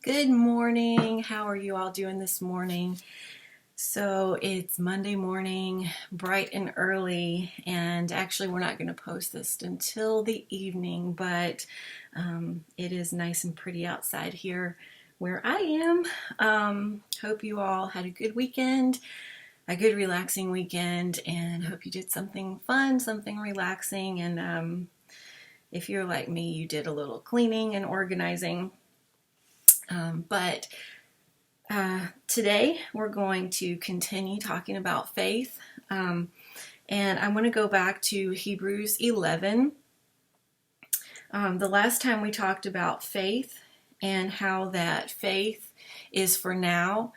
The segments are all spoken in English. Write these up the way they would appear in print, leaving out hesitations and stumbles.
Good morning. How are you all doing this morning? So it's Monday morning, bright and early, and actually we're not going to post this until the evening, but it is nice and pretty outside here where I am. Hope you all had a good weekend, a good relaxing weekend, and hope you did something fun, something relaxing, and if you're like me, you did a little cleaning and organizing. But today we're going to continue talking about faith. And I want to go back to Hebrews 11. The last time we talked about faith and how that faith is for now.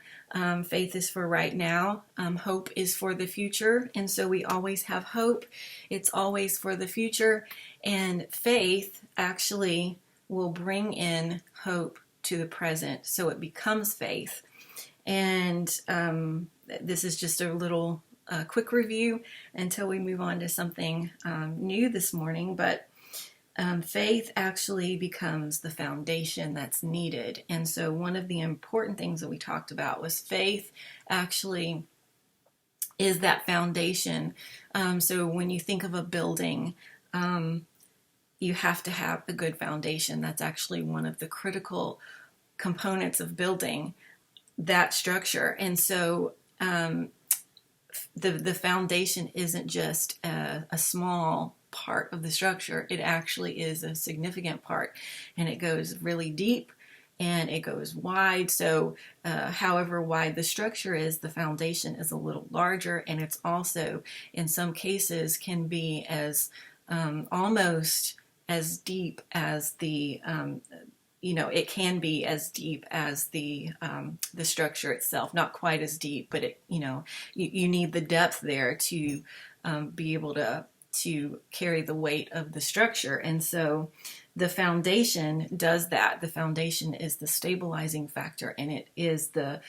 Faith is for right now. Hope is for the future. And so we always have hope. It's always for the future. And faith actually will bring in hope to the present, so it becomes faith. And this is just a little quick review until we move on to something new this morning. But faith actually becomes the foundation that's needed. And so one of the important things that we talked about was faith actually is that foundation. So when you think of a building, you have to have a good foundation. That's actually one of the critical components of building that structure. And so the foundation isn't just a small part of the structure. It actually is a significant part, and it goes really deep and it goes wide. So however wide the structure is, the foundation is a little larger, and it's also in some cases can be as almost as deep as the it can be as deep as the structure itself. Not quite as deep, but you need the depth there to be able to carry the weight of the structure. And so the foundation does that. The foundation is the stabilizing factor, and it is the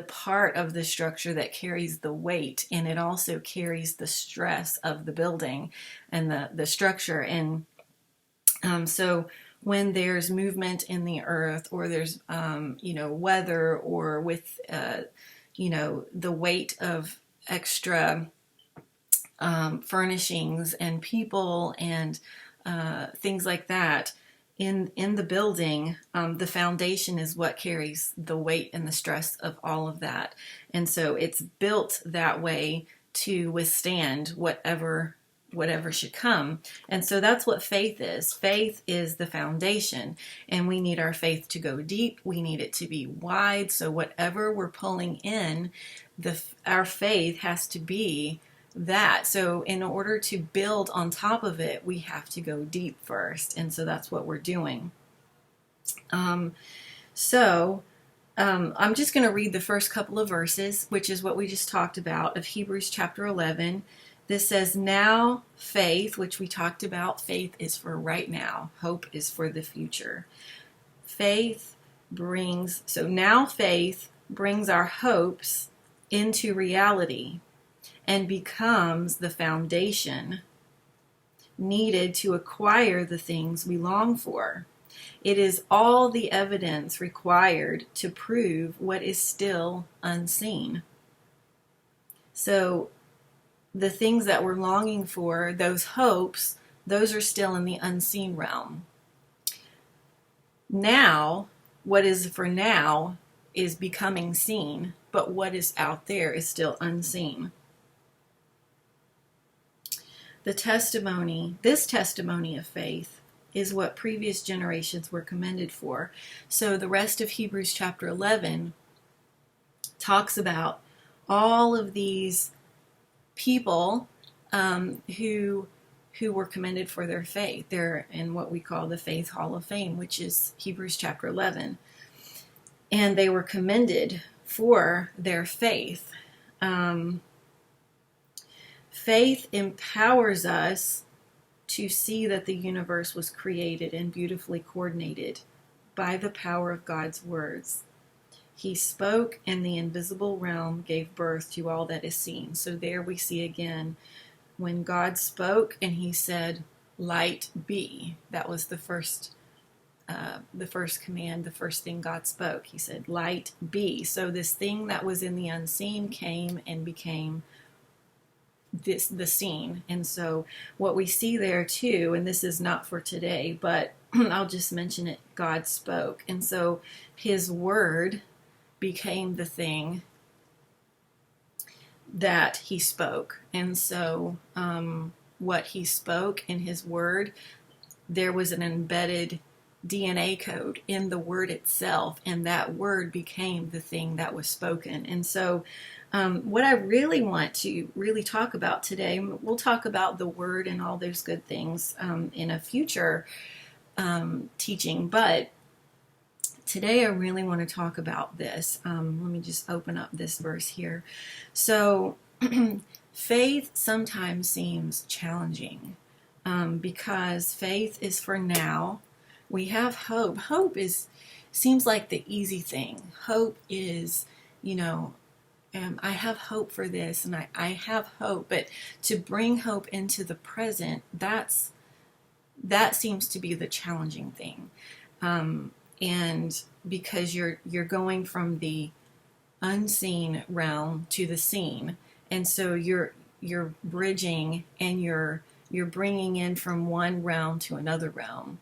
part of the structure that carries the weight, and it also carries the stress of the building and the structure. And so when there's movement in the earth, or there's weather, or with the weight of extra furnishings and people and things like that in the building, the foundation is what carries the weight and the stress of all of that. And so it's built that way to withstand whatever should come. And so that's what faith is. Faith is the foundation, and we need our faith to go deep. We need it to be wide. So whatever we're pulling in, our faith has to be that. So in order to build on top of it, we have to go deep first. And so that's what we're doing. I'm just going to read the first couple of verses, which is what we just talked about, of Hebrews chapter 11. This says, now faith, which we talked about, faith is for right now. Hope is for the future. Now faith brings our hopes into reality and becomes the foundation needed to acquire the things we long for. It is all the evidence required to prove what is still unseen. So the things that we're longing for, those hopes, those are still in the unseen realm. Now, what is for now is becoming seen, but what is out there is still unseen. This testimony of faith is what previous generations were commended for. So the rest of Hebrews chapter 11 talks about all of these people who were commended for their faith. They're in what we call the Faith Hall of Fame, which is Hebrews chapter 11. And they were commended for their faith. Faith empowers us to see that the universe was created and beautifully coordinated by the power of God's words. He spoke, and the invisible realm gave birth to all that is seen. So there we see again, when God spoke and he said, light be. That was the first the first command, the first thing God spoke. He said, "Light be." So this thing that was in the unseen came and became the seen. And so what we see there too, and this is not for today, but I'll just mention it, God spoke. And so his word became the thing that he spoke. And so what he spoke in his word, there was an embedded DNA code in the word itself, and that word became the thing that was spoken. And so what I really want to really talk about today, we'll talk about the word and all those good things in a future teaching, but today I really want to talk about this. Let me just open up this verse here. So faith sometimes seems challenging because faith is for now. We have hope. Hope seems like the easy thing. Hope is, I have hope for this, and I have hope. But to bring hope into the present, that seems to be the challenging thing. And because you're going from the unseen realm to the seen, and so you're bridging and you're bringing in from one realm to another realm,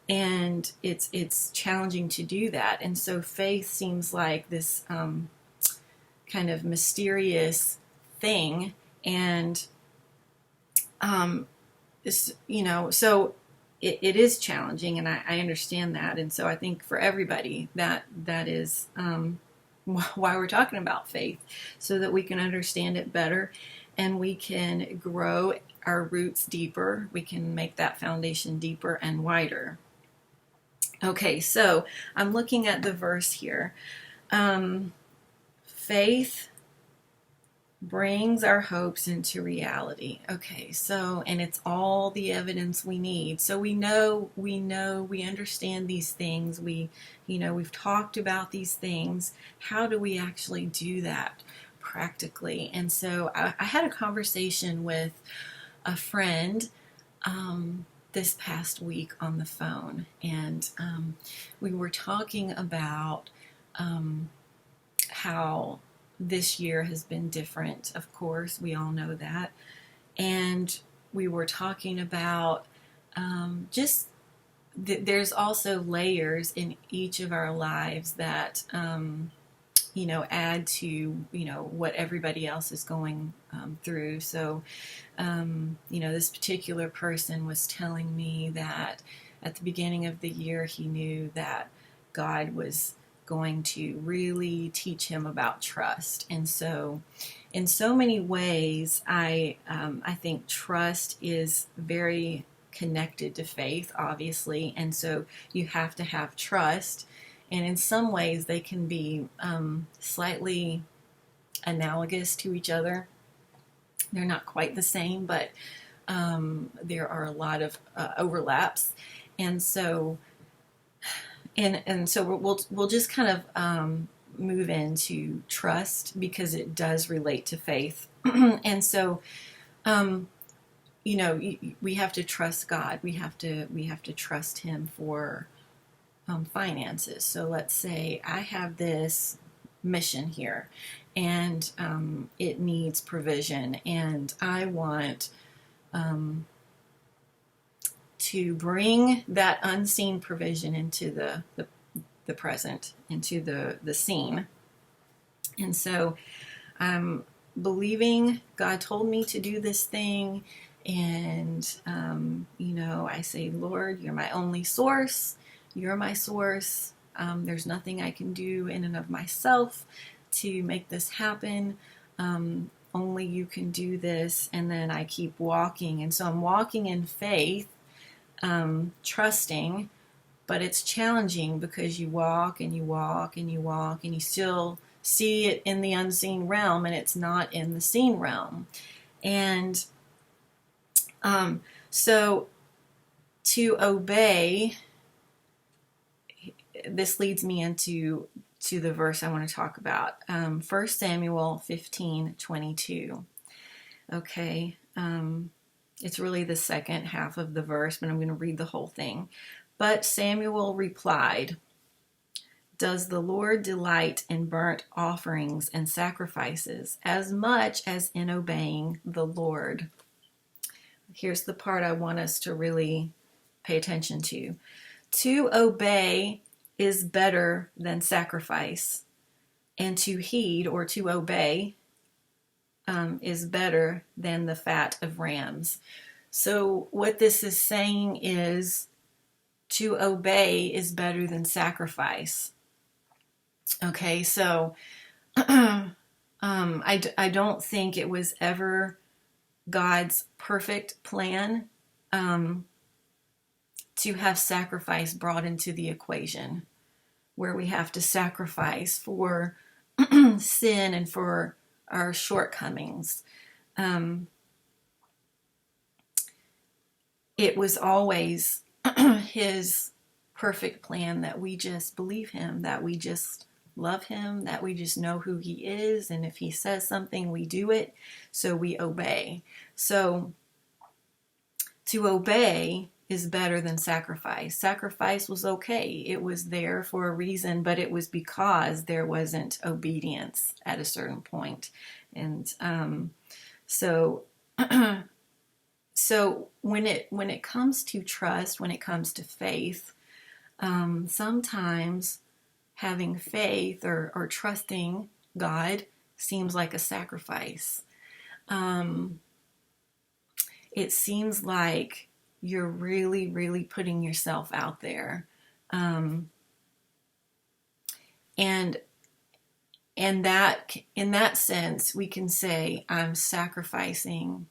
and it's challenging to do that. And so faith seems like this kind of mysterious thing, and so it is challenging, and I understand that. And so I think for everybody that is why we're talking about faith, so that we can understand it better and we can grow our roots deeper. We can make that foundation deeper and wider. Okay, so I'm looking at the verse here. Faith brings our hopes into reality. Okay, so, and it's all the evidence we need. So we understand these things. We've talked about these things. How do we actually do that practically? And so I had a conversation with a friend this past week on the phone, and we were talking about how this year has been different. Of course, we all know that. And we were talking about there's also layers in each of our lives that add to what everybody else is going through. So this particular person was telling me that at the beginning of the year he knew that God was going to really teach him about trust. And so in so many ways, I think trust is very connected to faith, obviously. And so you have to have trust. And in some ways, they can be slightly analogous to each other. They're not quite the same, but there are a lot of overlaps. And so we'll just kind of move into trust, because it does relate to faith. And so, we have to trust God. We have to trust Him for finances. So let's say I have this mission here, and it needs provision, and I want to bring that unseen provision into the present, into the scene. And so I'm believing God told me to do this thing, and I say, Lord, you're my only source. You're my source. There's nothing I can do in and of myself to make this happen. Only you can do this. And then I keep walking. And so I'm walking in faith, trusting, but it's challenging because you walk and you walk and you walk and you still see it in the unseen realm, and it's not in the seen realm. And so to obey, this leads me into the verse I want to talk about, 1 Samuel 15:22. Okay, it's really the second half of the verse, but I'm going to read the whole thing. But Samuel replied, "Does the Lord delight in burnt offerings and sacrifices as much as in obeying the Lord?" Here's the part I want us to really pay attention to. To obey is better than sacrifice, and to heed or to obey is better than the fat of rams. So what this is saying is to obey is better than sacrifice. Okay, so I don't think it was ever God's perfect plan to have sacrifice brought into the equation, where we have to sacrifice for sin and for our shortcomings. It was always his perfect plan that we just believe him, that we just love him, that we just know who he is, and if he says something, we do it, so we obey. So to obey is better than sacrifice. Sacrifice was okay. It was there for a reason, but it was because there wasn't obedience at a certain point. And so when it comes to trust, when it comes to faith, sometimes having faith or trusting God seems like a sacrifice. It seems like you're really, really putting yourself out there. And that, in that sense, we can say, I'm sacrificing,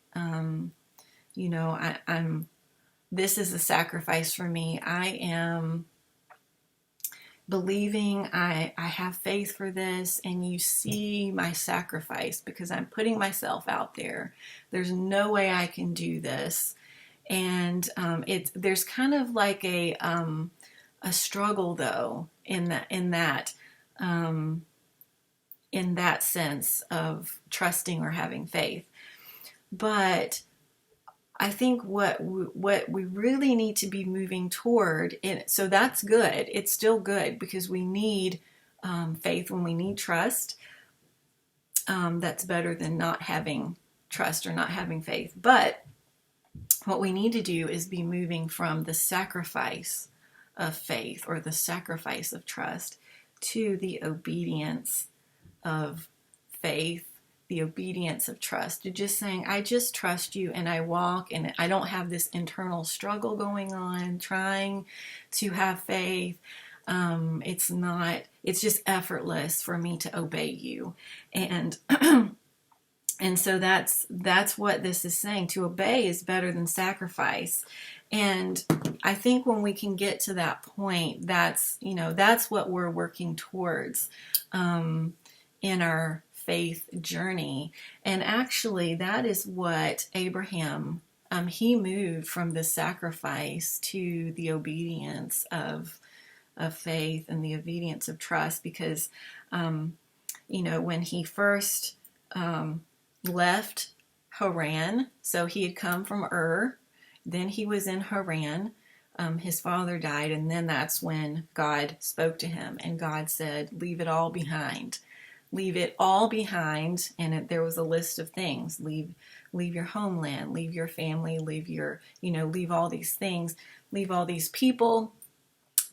this is a sacrifice for me. I am believing I have faith for this, and you see my sacrifice because I'm putting myself out there. There's no way I can do this. And there's kind of like a struggle though in that sense of trusting or having faith. But I think what we really need to be moving toward, so that's good. It's still good because we need faith when we need trust. That's better than not having trust or not having faith. But what we need to do is be moving from the sacrifice of faith or the sacrifice of trust to the obedience of faith, the obedience of trust, to just saying, I just trust you and I walk and I don't have this internal struggle going on trying to have faith. It's just effortless for me to obey you. And and so that's what this is saying. To obey is better than sacrifice. And I think when we can get to that point, that's what we're working towards in our faith journey. And actually, that is what Abraham, he moved from the sacrifice to the obedience of faith and the obedience of trust, because, when he first left Haran, so he had come from Ur, then he was in Haran, his father died, and then that's when God spoke to him, and God said, leave it all behind. Leave it all behind, and there was a list of things. Leave your homeland, leave your family, leave all these things, leave all these people,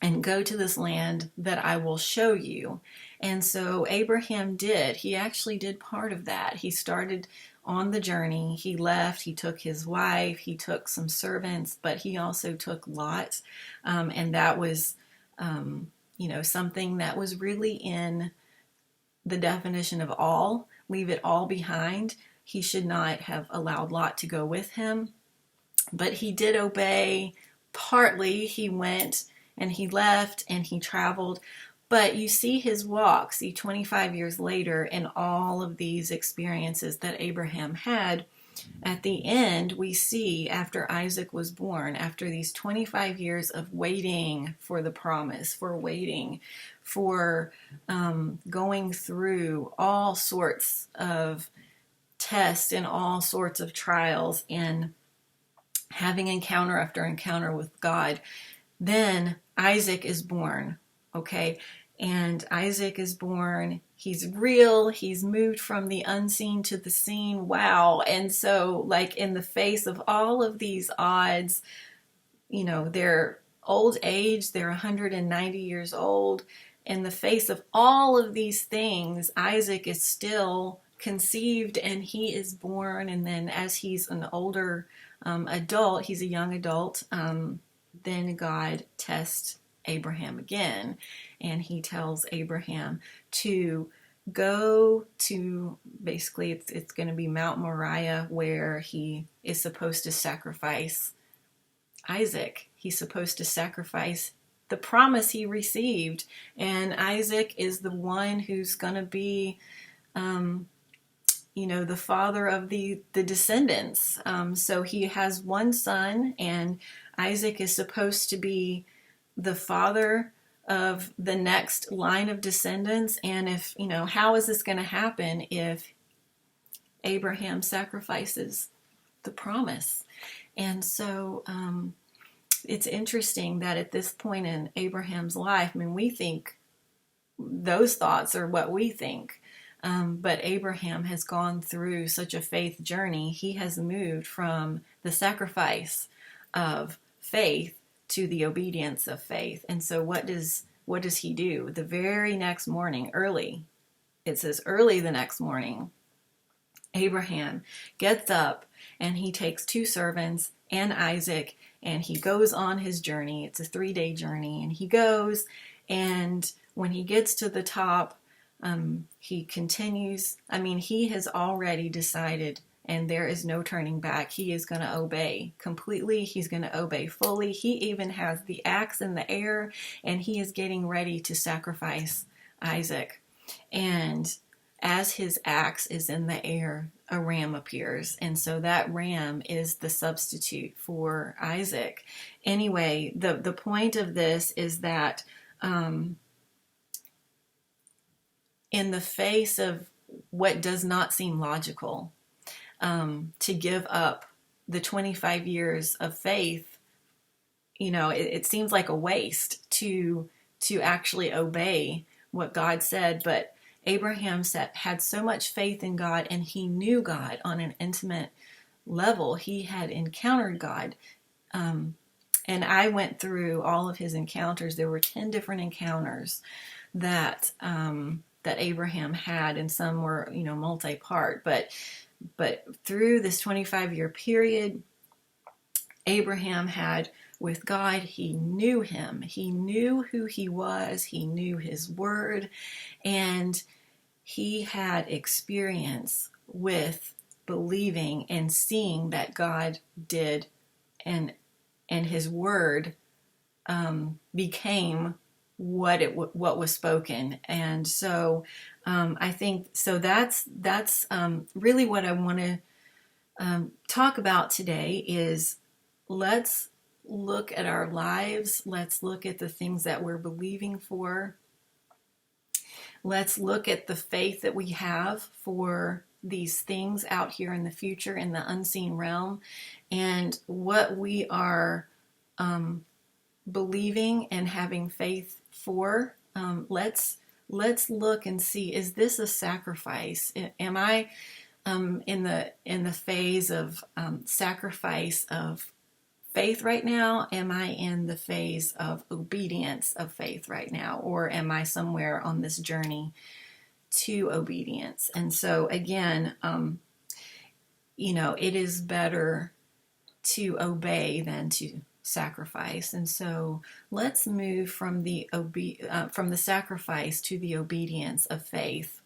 and go to this land that I will show you. And so Abraham did. He actually did part of that. He started on the journey. He left. He took his wife. He took some servants, but he also took Lot. And that was, something that was really in the definition of all. Leave it all behind. He should not have allowed Lot to go with him. But he did obey partly. He went and he left and he traveled. But you see his walk, 25 years later, and all of these experiences that Abraham had. At the end, we see after Isaac was born, after these 25 years of waiting for the promise, for waiting, for going through all sorts of tests and all sorts of trials and having encounter after encounter with God, Then Isaac is born, okay? And Isaac is born. He's real. He's moved from the unseen to the seen. Wow. And so, like, in the face of all of these odds, their old age, they're 190 years old. In the face of all of these things, Isaac is still conceived and he is born. And then, as he's an older adult, he's a young adult, then God tests Abraham again, and he tells Abraham to go to, basically it's going to be Mount Moriah, where he is supposed to sacrifice Isaac. He's supposed to sacrifice the promise he received, and Isaac is the one who's going to be the father of the descendants. So he has one son, and Isaac is supposed to be the father of the next line of descendants. And if, how is this going to happen if Abraham sacrifices the promise? And so it's interesting that at this point in Abraham's life, we think those thoughts are what we think. But Abraham has gone through such a faith journey. He has moved from the sacrifice of faith to the obedience of faith. And so what does he do? The very next morning, early, it says early the next morning, Abraham gets up and he takes 2 servants and Isaac, and he goes on his journey. It's a 3-day journey, and he goes, and when he gets to the top, he continues. He has already decided, and there is no turning back. He is going to obey completely. He's going to obey fully. He even has the axe in the air, and he is getting ready to sacrifice Isaac. And as his axe is in the air, a ram appears. And so that ram is the substitute for Isaac. Anyway, the point of this is that in the face of what does not seem logical, to give up the 25 years of faith, it seems like a waste to actually obey what God said. But Abraham had so much faith in God, and he knew God on an intimate level. He had encountered God. And I went through all of his encounters. There were 10 different encounters that Abraham had, and some were, multi-part. But through this 25-year period, Abraham had with God, he knew him. He knew who he was. He knew his word. And he had experience with believing and seeing that God did, and his word became what was spoken. And so I think so that's really what I want to talk about today is, let's look at our lives. Let's look at the things that we're believing for. Let's look at the faith that we have for these things out here in the future, in the unseen realm, and what we are believing and having faith for. Let's look and see, is this a sacrifice? Am I in the phase of sacrifice of faith right now? Am I in the phase of obedience of faith right now? Or am I somewhere on this journey to obedience? And so again, it is better to obey than to sacrifice. And so let's move from the sacrifice to the obedience of faith.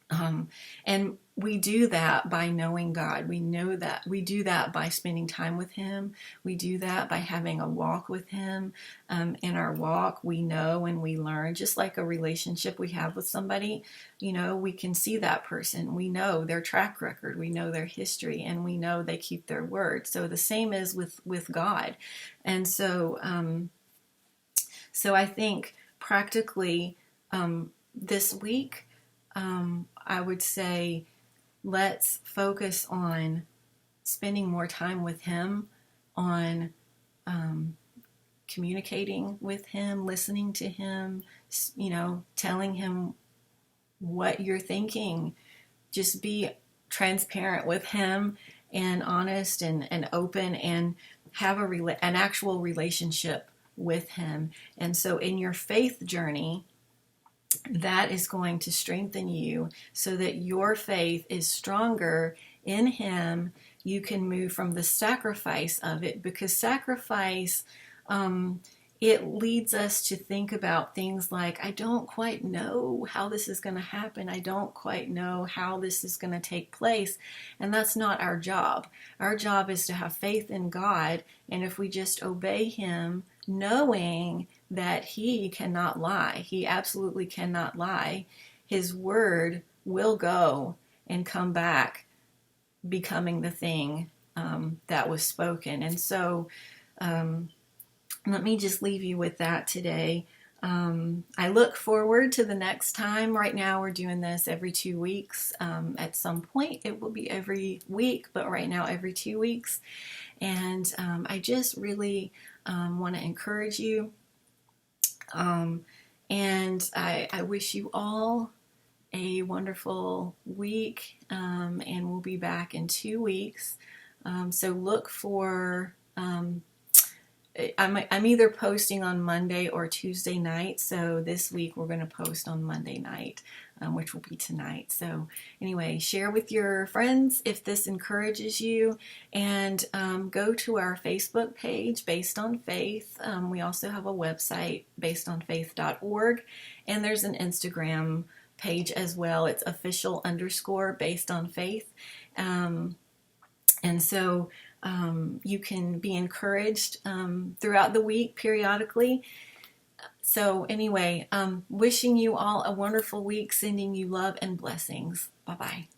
And we do that by knowing God. We know that we do that by spending time with Him. We do that by having a walk with Him. In our walk, we know and we learn, just like a relationship we have with somebody. We can see that person. We know their track record. We know their history, and we know they keep their word. So the same is with God. And so, I think practically this week, I would say, let's focus on spending more time with Him, on communicating with him, listening to him, telling him what you're thinking. Just be transparent with him and honest and open, and have an actual relationship with him. And so in your faith journey, that is going to strengthen you so that your faith is stronger in him. You can move from the sacrifice of it, because sacrifice, it leads us to think about things like, I don't quite know how this is going to happen. I don't quite know how this is going to take place. And that's not our job. Our job is to have faith in God. And if we just obey him, knowing that he cannot lie, he absolutely cannot lie, his word will go and come back becoming the thing that was spoken. And so, let me just leave you with that today. I look forward to the next time. Right now we're doing this every 2 weeks. At some point it will be every week, but right now every 2 weeks. And I just really want to encourage you. And I wish you all a wonderful week. And we'll be back in 2 weeks. So look for... I'm either posting on Monday or Tuesday night. So this week we're going to post on Monday night, which will be tonight. So anyway, share with your friends if this encourages you, and go to our Facebook page, Based on Faith. We also have a website, basedonfaith.org, and there's an Instagram page as well. It's official_Based on Faith. And so you can be encouraged throughout the week periodically. So anyway, wishing you all a wonderful week, sending you love and blessings. Bye-bye.